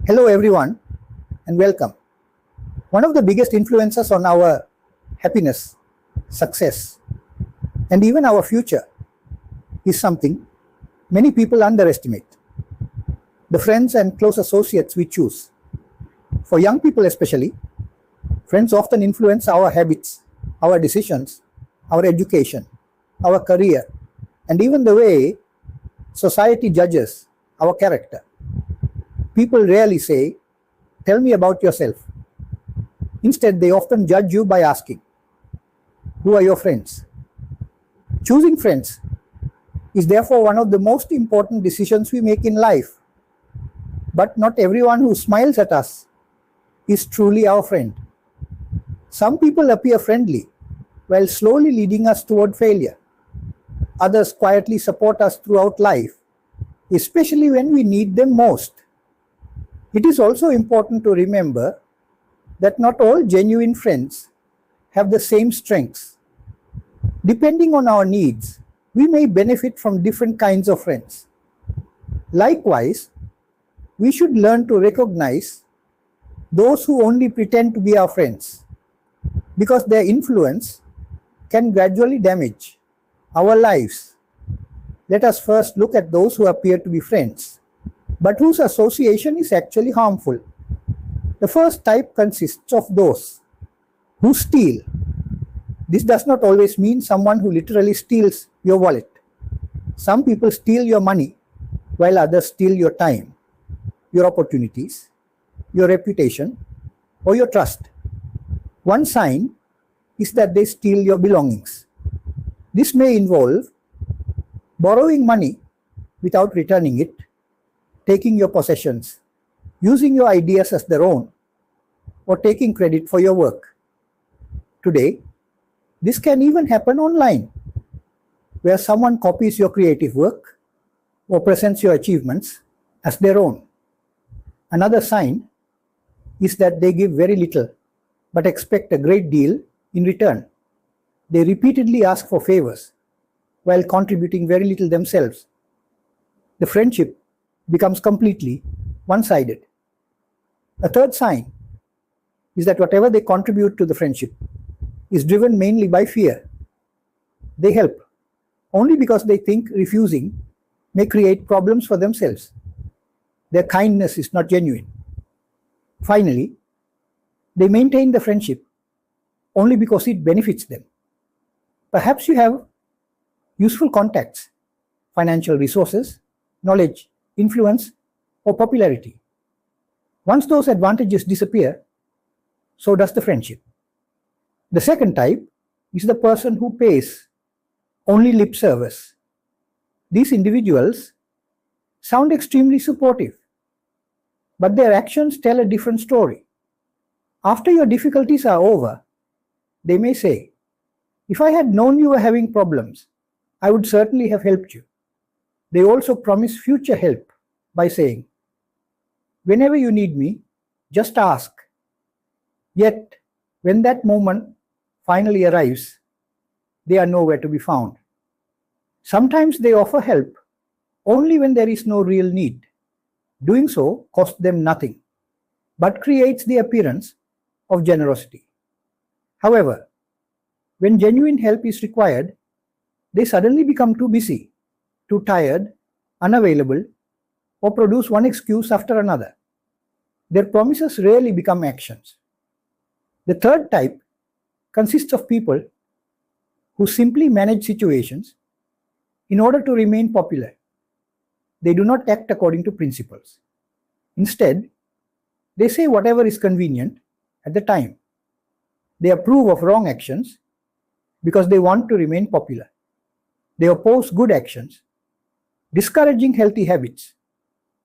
Hello, everyone, and welcome. One of the biggest influences on our happiness, success, and even our future is something many people underestimate: the friends and close associates we choose. For young people, especially, friends often influence our habits, our decisions, our education, our career, and even the way society judges our character. People rarely say, "Tell me about yourself." Instead, they often judge you by asking, "Who are your friends?" Choosing friends is therefore one of the most important decisions we make in life. But not everyone who smiles at us is truly our friend. Some people appear friendly while slowly leading us toward failure. Others quietly support us throughout life, especially when we need them most. It is also important to remember that not all genuine friends have the same strengths. Depending on our needs, we may benefit from different kinds of friends. Likewise, we should learn to recognize those who only pretend to be our friends, because their influence can gradually damage our lives. Let us first look at those who appear to be friends, but whose association is actually harmful. The first type consists of those who steal. This does not always mean someone who literally steals your wallet. Some people steal your money, while others steal your time, your opportunities, your reputation, or your trust. One sign is that they steal your belongings. This may involve borrowing money without returning it, taking your possessions, using your ideas as their own, or taking credit for your work. Today, this can even happen online, where someone copies your creative work or presents your achievements as their own. Another sign is that they give very little but expect a great deal in return. They repeatedly ask for favors while contributing very little themselves. The friendship becomes completely one-sided. A third sign is that whatever they contribute to the friendship is driven mainly by fear. They help only because they think refusing may create problems for themselves. Their kindness is not genuine. Finally, they maintain the friendship only because it benefits them. Perhaps you have useful contacts, financial resources, knowledge, influence, or popularity. Once those advantages disappear, so does the friendship. The second type is the person who pays only lip service. These individuals sound extremely supportive, but their actions tell a different story. After your difficulties are over, they may say, "If I had known you were having problems, I would certainly have helped you." They also promise future help by saying, "Whenever you need me, just ask." Yet, when that moment finally arrives, they are nowhere to be found. Sometimes they offer help only when there is no real need. Doing so costs them nothing, but creates the appearance of generosity. However, when genuine help is required, they suddenly become too busy, too tired, unavailable, or produce one excuse after another. Their promises rarely become actions. The third type consists of people who simply manage situations in order to remain popular. They do not act according to principles. Instead, they say whatever is convenient at the time. They approve of wrong actions because they want to remain popular. They oppose good actions, discouraging healthy habits,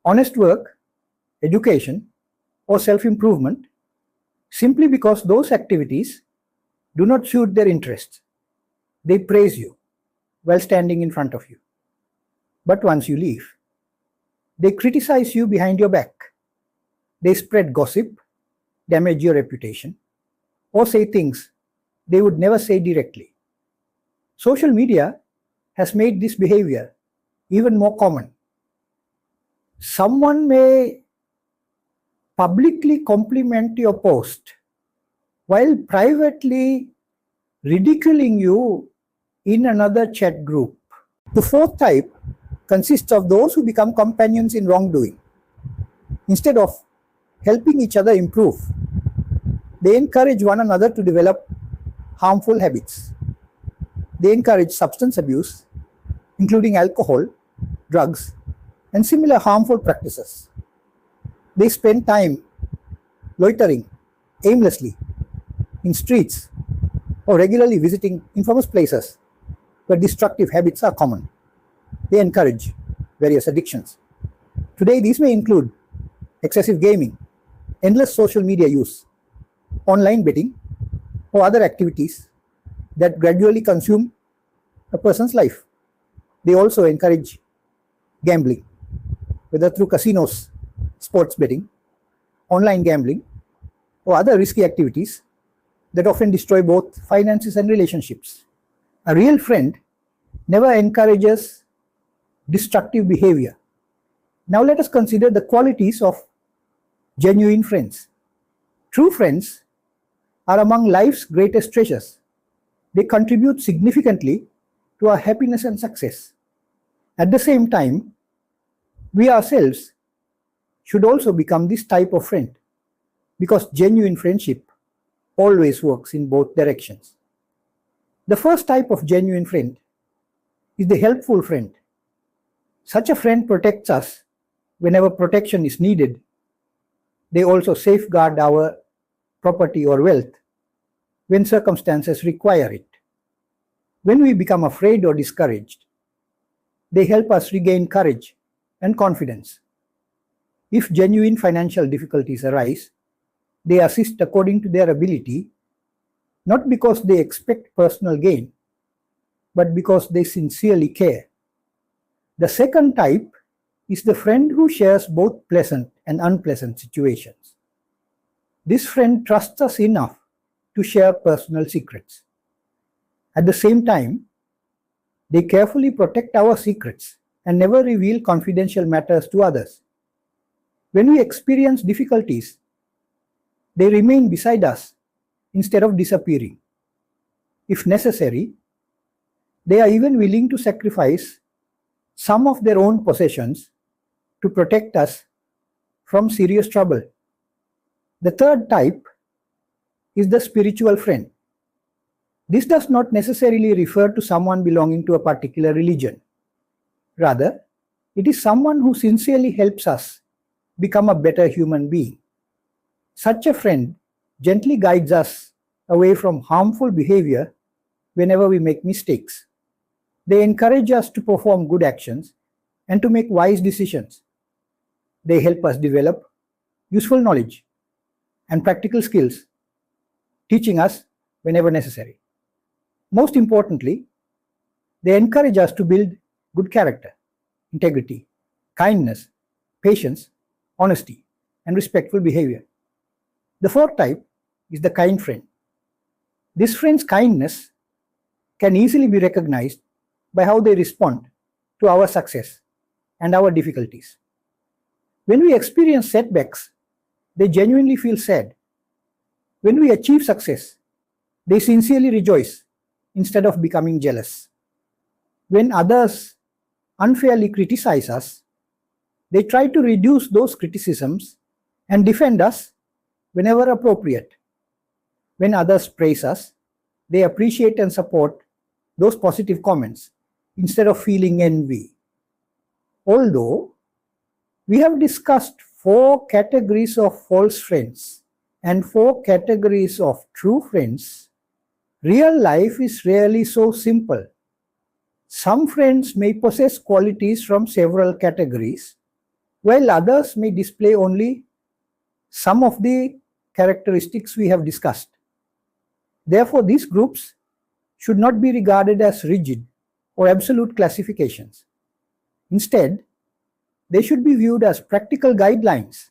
honest work, education, or self-improvement, simply because those activities do not suit their interests. They praise you while standing in front of you. But once you leave, they criticize you behind your back. They spread gossip, damage your reputation, or say things they would never say directly. Social media has made this behavior even more common. Someone may publicly compliment your post while privately ridiculing you in another chat group. The fourth type consists of those who become companions in wrongdoing. Instead of helping each other improve, they encourage one another to develop harmful habits. They encourage substance abuse, including alcohol, drugs, and similar harmful practices. They spend time loitering aimlessly in streets or regularly visiting infamous places where destructive habits are common. They encourage various addictions. Today, these may include excessive gaming, endless social media use, online betting, or other activities that gradually consume a person's life. They also encourage gambling, whether through casinos, sports betting, online gambling, or other risky activities that often destroy both finances and relationships. A real friend never encourages destructive behavior. Now let us consider the qualities of genuine friends. True friends are among life's greatest treasures. They contribute significantly to our happiness and success. At the same time, we ourselves should also become this type of friend, because genuine friendship always works in both directions. The first type of genuine friend is the helpful friend. Such a friend protects us whenever protection is needed. They also safeguard our property or wealth when circumstances require it. When we become afraid or discouraged, they help us regain courage and confidence. If genuine financial difficulties arise, they assist according to their ability, not because they expect personal gain, but because they sincerely care. The second type is the friend who shares both pleasant and unpleasant situations. This friend trusts us enough to share personal secrets. At the same time, they carefully protect our secrets and never reveal confidential matters to others. When we experience difficulties, they remain beside us instead of disappearing. If necessary, they are even willing to sacrifice some of their own possessions to protect us from serious trouble. The third type is the spiritual friend. This does not necessarily refer to someone belonging to a particular religion. Rather, it is someone who sincerely helps us become a better human being. Such a friend gently guides us away from harmful behavior whenever we make mistakes. They encourage us to perform good actions and to make wise decisions. They help us develop useful knowledge and practical skills, teaching us whenever necessary. Most importantly, they encourage us to build good character, integrity, kindness, patience, honesty, and respectful behavior. The fourth type is the kind friend. This friend's kindness can easily be recognized by how they respond to our success and our difficulties. When we experience setbacks, they genuinely feel sad. When we achieve success, they sincerely rejoice instead of becoming jealous. When others unfairly criticize us, they try to reduce those criticisms and defend us whenever appropriate. When others praise us, they appreciate and support those positive comments instead of feeling envy. Although we have discussed 4 categories of false friends and 4 categories of true friends, real life is rarely so simple. Some friends may possess qualities from several categories, while others may display only some of the characteristics we have discussed. Therefore, these groups should not be regarded as rigid or absolute classifications. Instead, they should be viewed as practical guidelines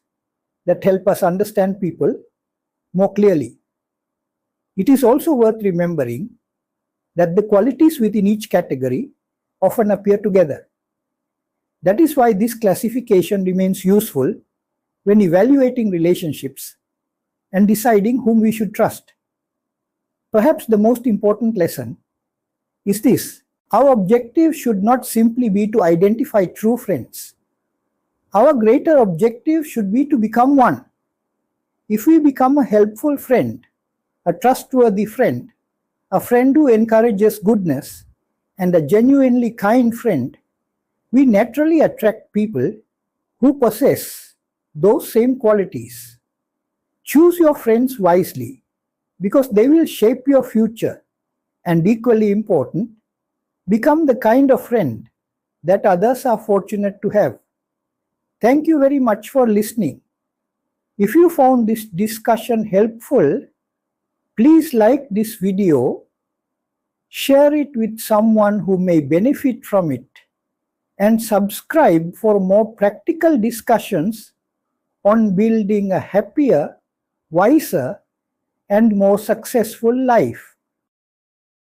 that help us understand people more clearly. It is also worth remembering that the qualities within each category often appear together. That is why this classification remains useful when evaluating relationships and deciding whom we should trust. Perhaps the most important lesson is this: our objective should not simply be to identify true friends. Our greater objective should be to become one. If we become a helpful friend, a trustworthy friend, a friend who encourages goodness, and a genuinely kind friend, we naturally attract people who possess those same qualities. Choose your friends wisely, because they will shape your future, and equally important, become the kind of friend that others are fortunate to have. Thank you very much for listening. If you found this discussion helpful, please like this video, share it with someone who may benefit from it, and subscribe for more practical discussions on building a happier, wiser, and more successful life.